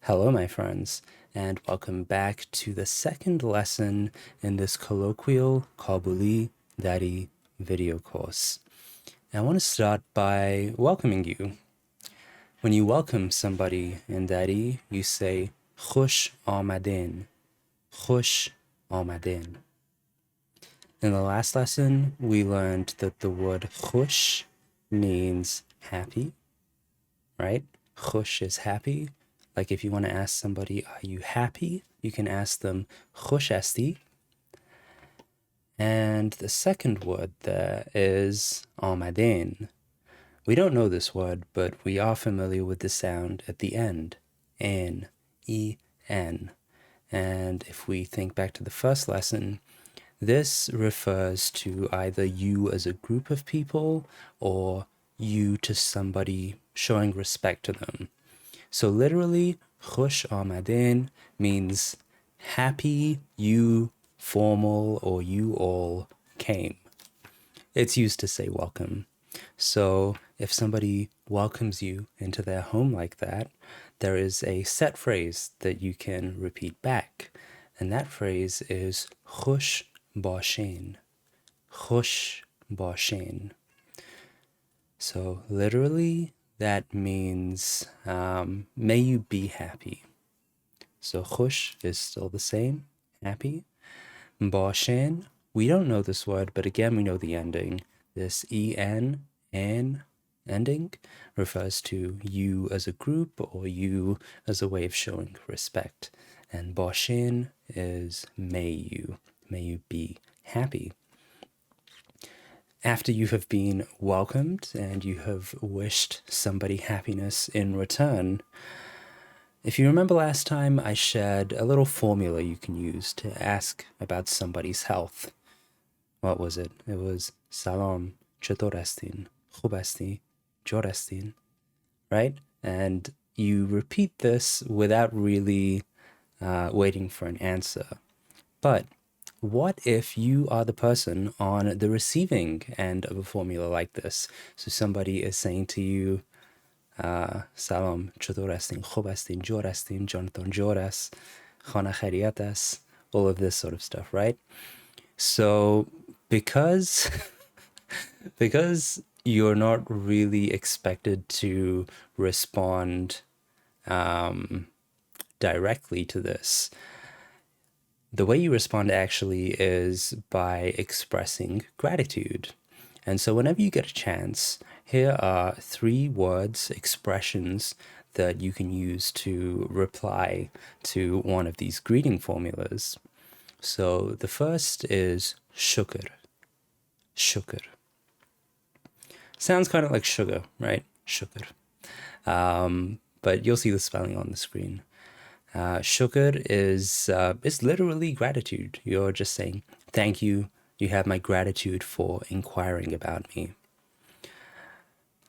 Hello, my friends, and welcome back to the second lesson in this Colloquial Kabuli Dari video course. And I want to start by welcoming you. When you welcome somebody in Dari, you say Khush Amadin. Khush Amadin. In the last lesson, we learned that the word khush means happy, right? Khush is happy. Like if you want to ask somebody, are you happy? You can ask them, khush asti. And the second word there is amadin. We don't know this word, but we are familiar with the sound at the end, n, en. And if we think back to the first lesson, this refers to either you as a group of people or you to somebody, showing respect to them. So literally, Khush Amadin means happy you formal or you all came. It's used to say welcome. So if somebody welcomes you into their home like that, there is a set phrase that you can repeat back. And that phrase is Khush Bashin. Khush Bashin. So literally, that means may you be happy. So khush is still the same, happy. Bashin, we don't know this word, but again, we know the ending. This en ending refers to you as a group or you as a way of showing respect. And bashin is may you be happy. After you have been welcomed and you have wished somebody happiness in return, if you remember last time, I shared a little formula you can use to ask about somebody's health. What was it? It was salam, chatorestin, khubasti, jorestin, right? And you repeat this without really waiting for an answer. But what if you are the person on the receiving end of a formula like this? So somebody is saying to you, Salam, چطور هستین؟ خوب هستین؟ جور هستین؟ جانتان جور است؟ خانه خیریت است? All of this sort of stuff, right? So because because you're not really expected to respond directly to this, the way you respond actually is by expressing gratitude. And so whenever you get a chance, here are 3 words, expressions that you can use to reply to one of these greeting formulas. So the first is shukr. Shukr. Sounds kind of like sugar, right? Shukr. But you'll see the spelling on the screen. Shukr is literally gratitude. You're just saying, thank you. You have my gratitude for inquiring about me.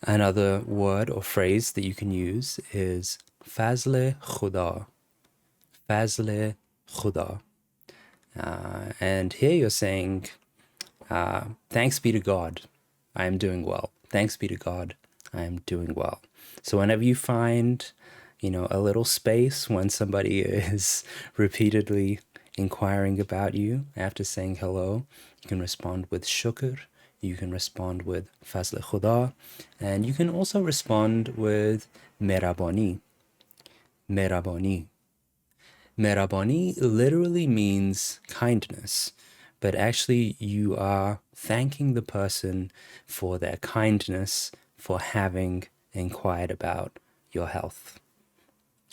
Another word or phrase that you can use is fazle khuda. Fazle khuda. And here you're saying, thanks be to God, I am doing well. Thanks be to God, I am doing well. So whenever you find, a little space when somebody is repeatedly inquiring about you after saying hello, you can respond with shukr, you can respond with fazl khuda, and you can also respond with merabani. Merabani. Merabani literally means kindness, but actually you are thanking the person for their kindness, for having inquired about your health.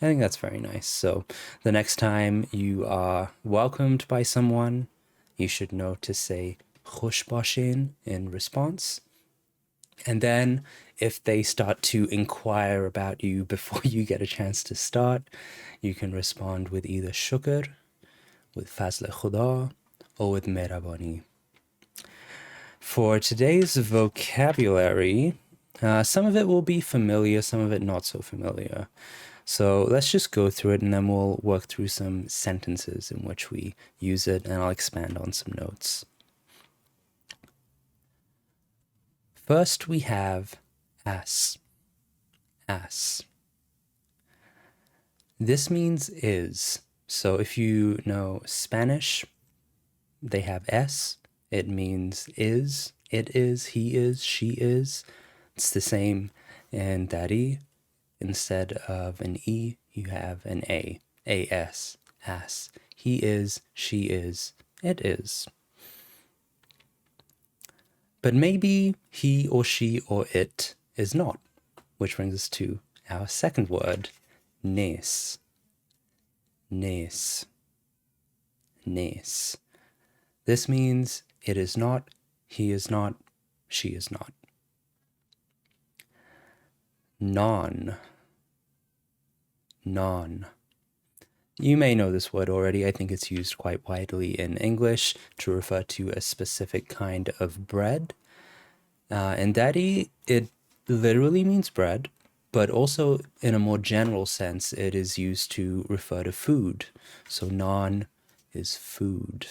I think that's very nice. So the next time you are welcomed by someone, you should know to say khush bashin in response. And then if they start to inquire about you before you get a chance to start, you can respond with either shukr, with fazl khuda, or with merabani. For today's vocabulary, some of it will be familiar, some of it not so familiar. So let's just go through it and then we'll work through some sentences in which we use it, and I'll expand on some notes. First we have as. As. This means is. So if you know Spanish, they have S. It means is, it is, he is, she is. It's the same in Dari. Instead of an E, you have an A. A-S, as. He is, she is, it is. But maybe he or she or it is not, which brings us to our second word, nes. Nes. Nes. This means it is not, he is not, she is not. Non. Non. You may know this word already. I think it's used quite widely in English to refer to a specific kind of bread. In Dari, it literally means bread, but also in a more general sense, it is used to refer to food. So non is food.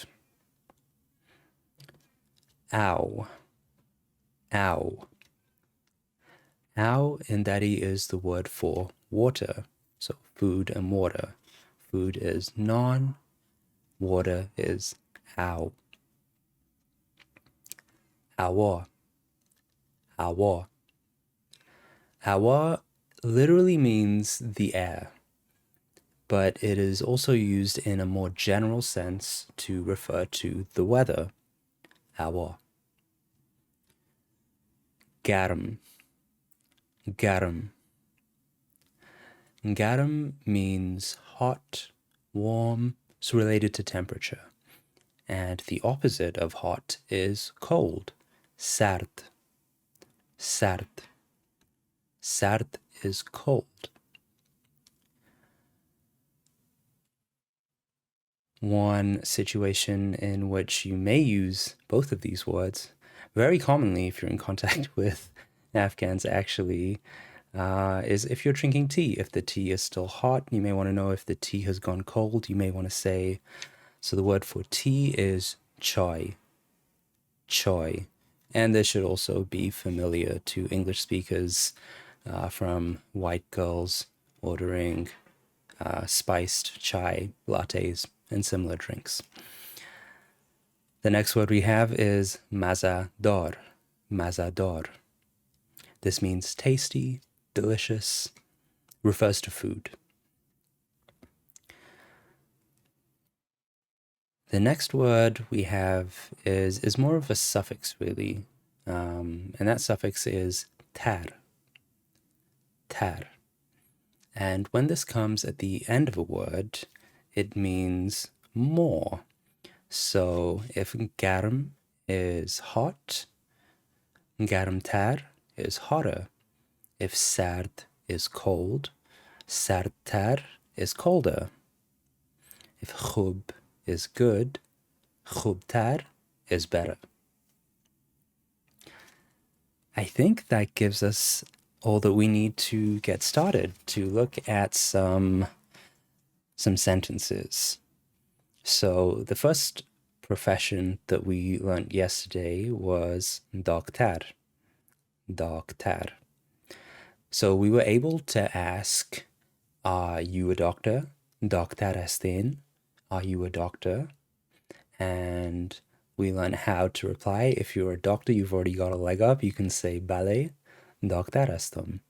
Ow. Ow. Ow in Dari is the word for water. So food and water. Food is non, water is ow. Awa. Awa. Awa literally means the air, but it is also used in a more general sense to refer to the weather. Awa. Garam. Garam. Garam means hot, warm, it's related to temperature. And the opposite of hot is cold. Sard. Sard. Sard is cold. One situation in which you may use both of these words, very commonly if you're in contact with Afghans actually, is if you're drinking tea. If the tea is still hot, you may want to know if the tea has gone cold. You may want to say, so the word for tea is chai. Chai. And this should also be familiar to English speakers from white girls ordering spiced chai lattes and similar drinks. The next word we have is mazador. Mazador. This means tasty, delicious, refers to food. The next word we have is more of a suffix, really, and that suffix is tar. Tar. And when this comes at the end of a word, it means more. So if garam is hot, garam tar is hotter. If sard is cold, sard tar is colder. If khub is good, khub tar is better. I think that gives us all that we need to get started to look at some sentences. So the first profession that we learned yesterday was doctor. Doctor. So we were able to ask, are you a doctor? Doctor Estin, are you a doctor? And we learned how to reply. If you're a doctor, you've already got a leg up. You can say bale, doctor estum.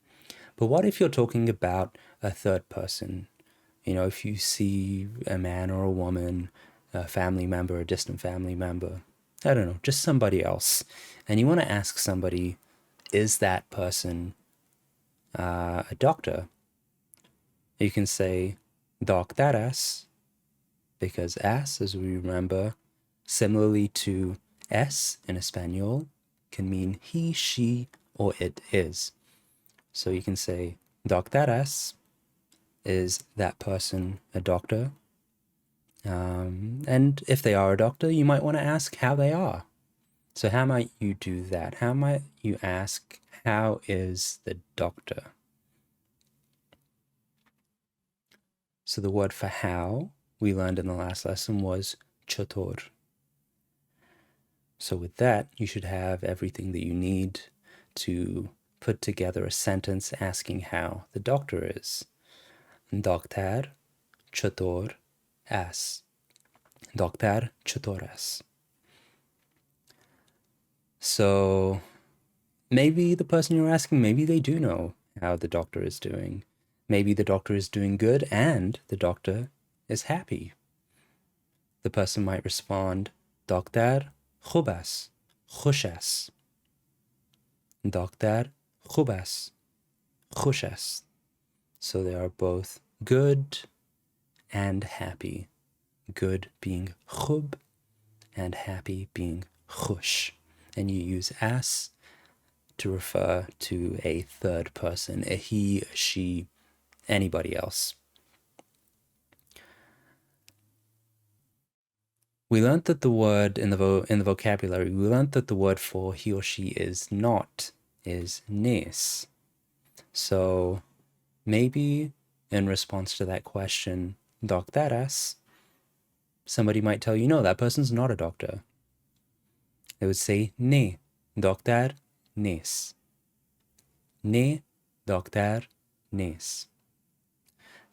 But what if you're talking about a third person? You know, if you see a man or a woman, a family member, a distant family member, I don't know, just somebody else, and you want to ask somebody, is that person a doctor? You can say doctoras, because as we remember, similarly to es in Espanol, can mean he, she, or it is. So you can say doctoras, is that person a doctor? And if they are a doctor, you might want to ask how they are. So how might you do that? How might you ask, how is the doctor? So the word for how we learned in the last lesson was chotor. So with that, you should have everything that you need to put together a sentence asking how the doctor is. Doktor chator as. Doktor chator as. So maybe the person you're asking, maybe they do know how the doctor is doing. Maybe the doctor is doing good and the doctor is happy. The person might respond, Doktor khub ast, khush ast. Doktor khub ast, khush ast. So they are both good and happy. Good being khub and happy being khush. And you use as to refer to a third person, a he, a she, anybody else. We learned that the word in the vocabulary, we learned that the word for he or she is not, is nes. So maybe in response to that question, doctoras, somebody might tell you, no, that person's not a doctor. They would say ne, doctor nes. Ne, doctor nes.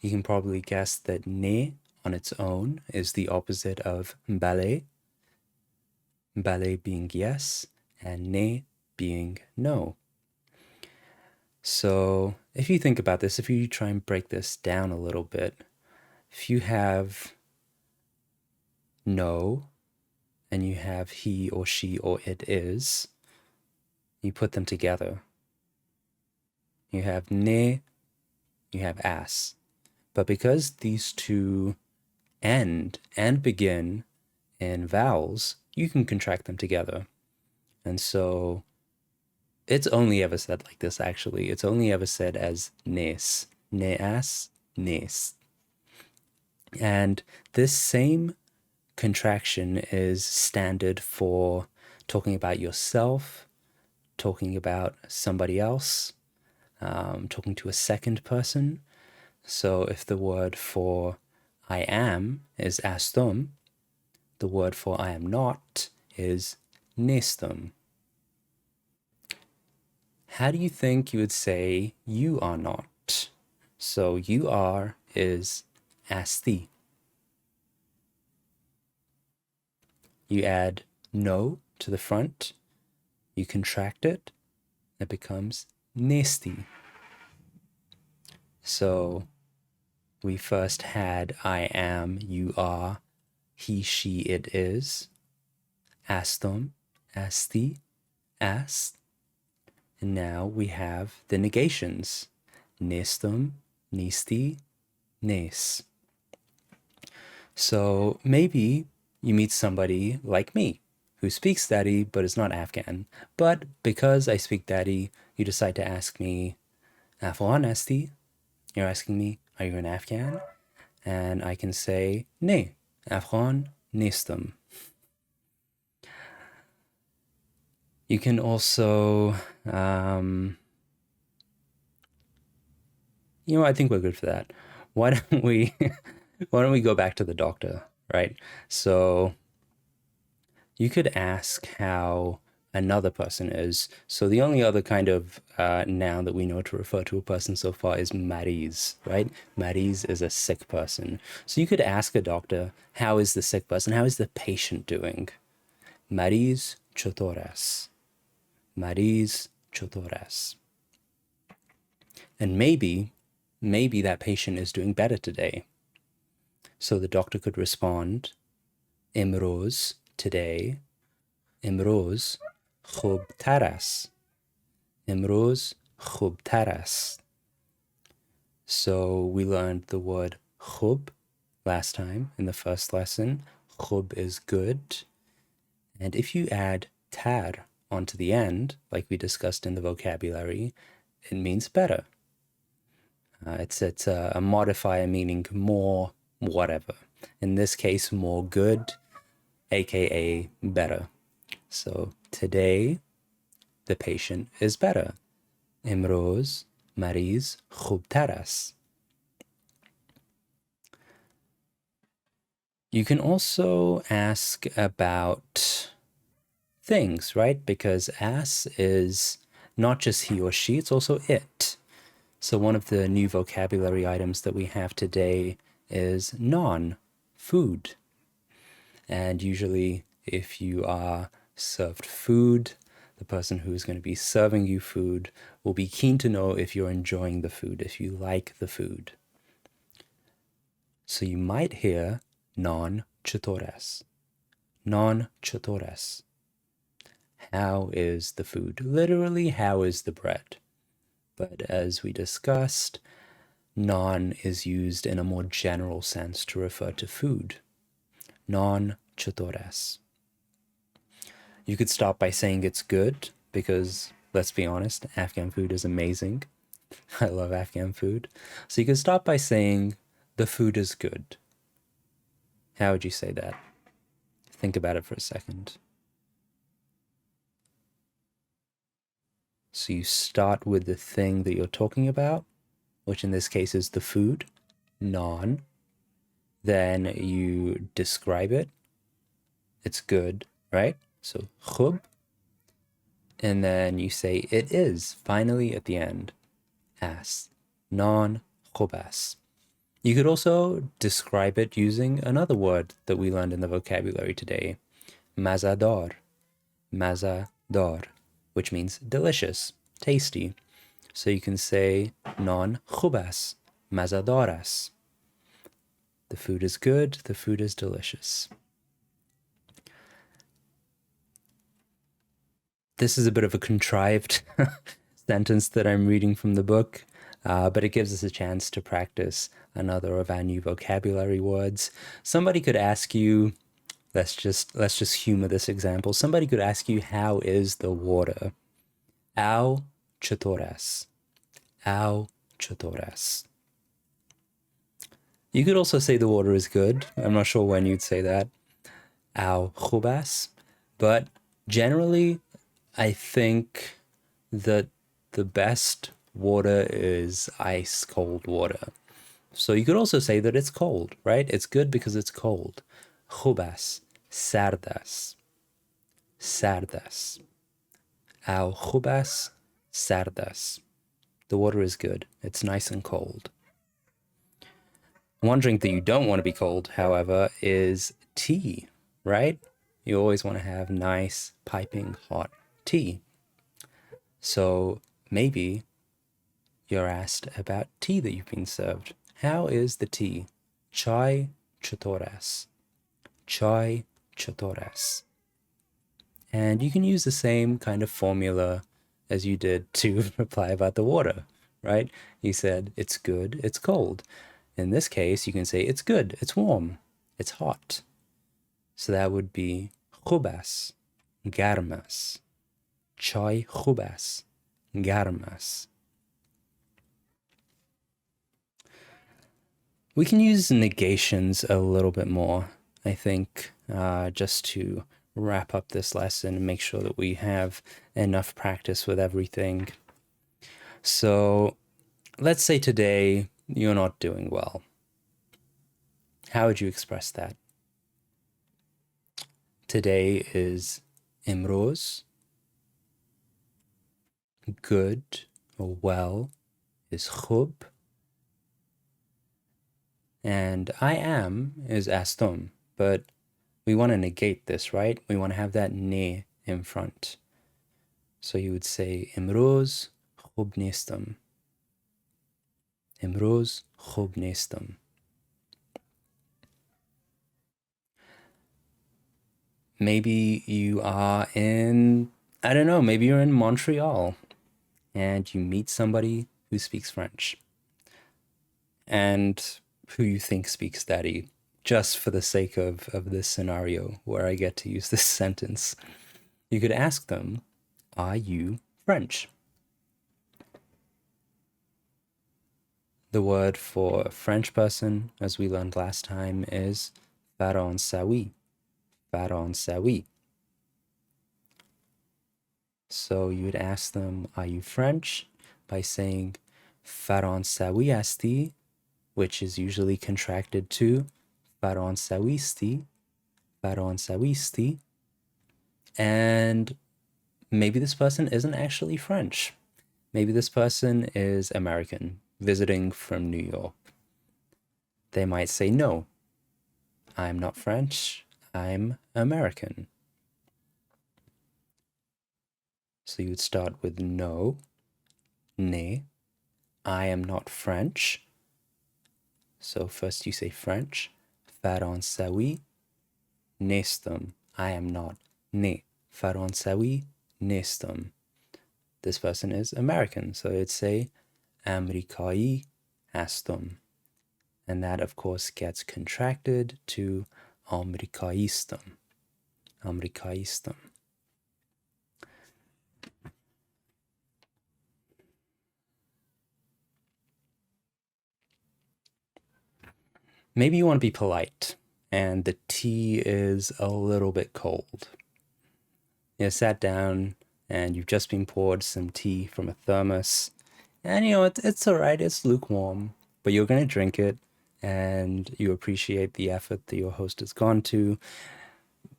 You can probably guess that ne on its own is the opposite of ballet. Ballet being yes, and ne being no. So if you think about this, if you try and break this down a little bit, if you have no, and you have he or she or it is, you put them together. You have ne, you have as. But because these two end and begin in vowels, you can contract them together. And so it's only ever said like this, actually. It's only ever said as nes, neas, nes. And this same contraction is standard for talking about yourself, talking about somebody else, talking to a second person. So if the word for I am is astum, the word for I am not is nestum. How do you think you would say you are not? So you are is asti. You add no to the front, you contract it, it becomes nesti. So we first had I am, you are, he, she, it is, astum, asti, ast. And now we have the negations, nestum, nesti, nes. So maybe you meet somebody like me who speaks Dari but is not Afghan. But because I speak Dari, you decide to ask me, Afghan asti? You're asking me, are you an Afghan? And I can say, ne, Afghan nestum. You can also, I think we're good for that. Why don't we go back to the doctor, right? So you could ask how another person is. So the only other kind of noun that we know to refer to a person so far is mariz, right? Mariz is a sick person. So you could ask a doctor, how is the sick person? How is the patient doing? Mariz chotoras. Mariz chotoras. And maybe that patient is doing better today. So the doctor could respond, imroz, today, imroz, khub taras. Imroz, khub taras. So we learned the word khub last time in the first lesson. Khub is good. And if you add tar onto the end, like we discussed in the vocabulary, it means better. It's a modifier meaning more whatever. In this case, more good, aka better. So today, the patient is better. Imroz, mariz, khub taras. You can also ask about things, right? Because as is not just he or she, it's also it. So one of the new vocabulary items that we have today is non, food. And usually if you are served food, the person who is going to be serving you food will be keen to know if you're enjoying the food, if you like the food. So you might hear non chutores. Non chutores. How is the food? Literally, how is the bread? But as we discussed, non is used in a more general sense to refer to food. Non chutores. You could start by saying it's good because, let's be honest, Afghan food is amazing. I love Afghan food. So you could start by saying the food is good. How would you say that? Think about it for a second. So you start with the thing that you're talking about, which in this case is the food, non. Then you describe it. It's good, right? So khub. And then you say it is, finally at the end, as, non khubas. You could also describe it using another word that we learned in the vocabulary today, mazadar. Mazadar, which means delicious, tasty. So you can say non khubas, mazadaras. The food is good, the food is delicious. This is a bit of a contrived sentence that I'm reading from the book, but it gives us a chance to practice another of our new vocabulary words. Somebody could ask you, let's just humor this example. Somebody could ask you, how is the water? Au chatoras. Au chatoras. You could also say the water is good. I'm not sure when you'd say that. Au khubas. But generally, I think that the best water is ice cold water. So you could also say that it's cold, right? It's good because it's cold. Khubas, sardas, sardas. Au khubas, sardas. The water is good. It's nice and cold. One drink that you don't want to be cold, however, is tea, right? You always want to have nice, piping hot tea. So maybe you're asked about tea that you've been served. How is the tea? Chai chatoras. Chai chatoras. And you can use the same kind of formula as you did to reply about the water, right? You said it's good, it's cold. In this case, you can say it's good, it's warm, it's hot. So that would be khubas, garmas. Chai khubas, garmas. We can use negations a little bit more, I think, just to wrap up this lesson and make sure that we have enough practice with everything. So let's say today you're not doing well. How would you express that? Today is imroz. Good or well is khub. And I am is astum, but we want to negate this, right? We want to have that ne in front. So you would say imroz khub nestam. Imroz khub nestam. Maybe you are in, I don't know, maybe you're in Montreal and you meet somebody who speaks French and who you think speaks Dari, just for the sake of this scenario where I get to use this sentence. You could ask them, are you French? The word for French person, as we learned last time, is Faransawi. Faransawi. So you would ask them, are you French? By saying Faransawi asti, which is usually contracted to Faransawisti, Faransawisti. And maybe this person isn't actually French. Maybe this person is American, visiting from New York. They might say, no, I'm not French, I'm American. So you would start with no, ne, I am not French. So first you say French, Faransawi, nestum, I am not, ne, Faransawi, nestum. This person is American, so it'd say Amerikai hastum. And that, of course, gets contracted to Amerikaistum. Amerikaistum. Maybe you want to be polite, and the tea is a little bit cold. You sat down, and you've just been poured some tea from a thermos, and it's all right, it's lukewarm, but you're going to drink it, and you appreciate the effort that your host has gone to.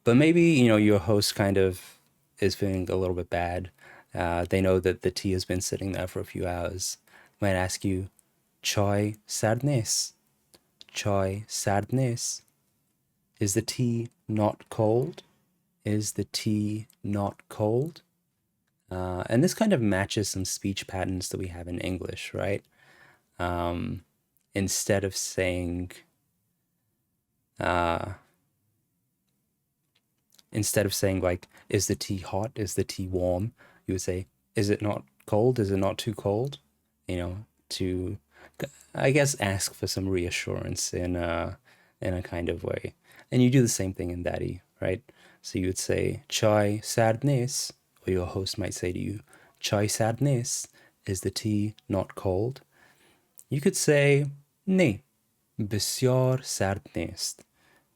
But maybe, your host kind of is feeling a little bit bad. They know that the tea has been sitting there for a few hours. Might ask you, chai sadness? Chai sadness? Is the tea not cold? Is the tea not cold? And this kind of matches some speech patterns that we have in English, right? Instead of saying, like, is the tea hot? Is the tea warm? You would say, is it not cold? Is it not too cold? To, I guess, ask for some reassurance in a kind of way. And you do the same thing in Dari, right? So you would say, chai sadness, or your host might say to you, chai sadness, is the tea not cold? You could say, ne, besyar sard nest.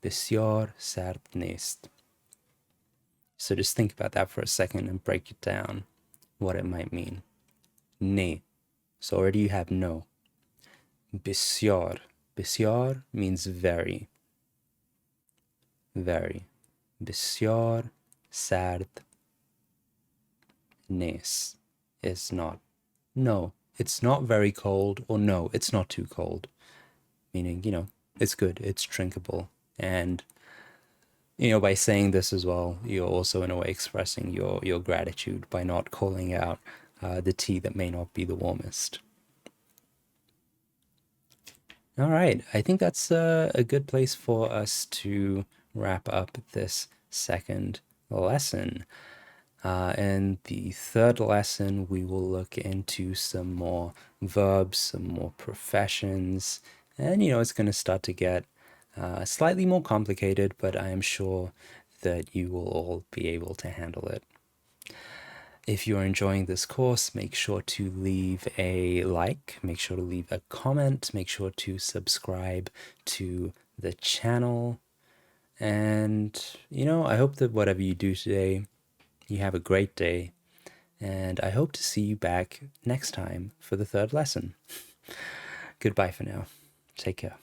Besyar sard nest. So just think about that for a second and break it down, what it might mean. Ne. So already you have no. Besyar. Besyar means very. Very. Besyar sard nes is not. No, it's not very cold, or no, it's not too cold. Meaning, it's good, it's drinkable. And, by saying this as well, you're also in a way expressing your gratitude by not calling out the tea that may not be the warmest. All right, I think that's a good place for us to wrap up this second lesson. In the third lesson, we will look into some more verbs, some more professions, and it's going to start to get slightly more complicated, but I am sure that you will all be able to handle it. If you're enjoying this course, make sure to leave a like, make sure to leave a comment, make sure to subscribe to the channel. And, I hope that whatever you do today, you have a great day. And I hope to see you back next time for the third lesson. Goodbye for now. Take care.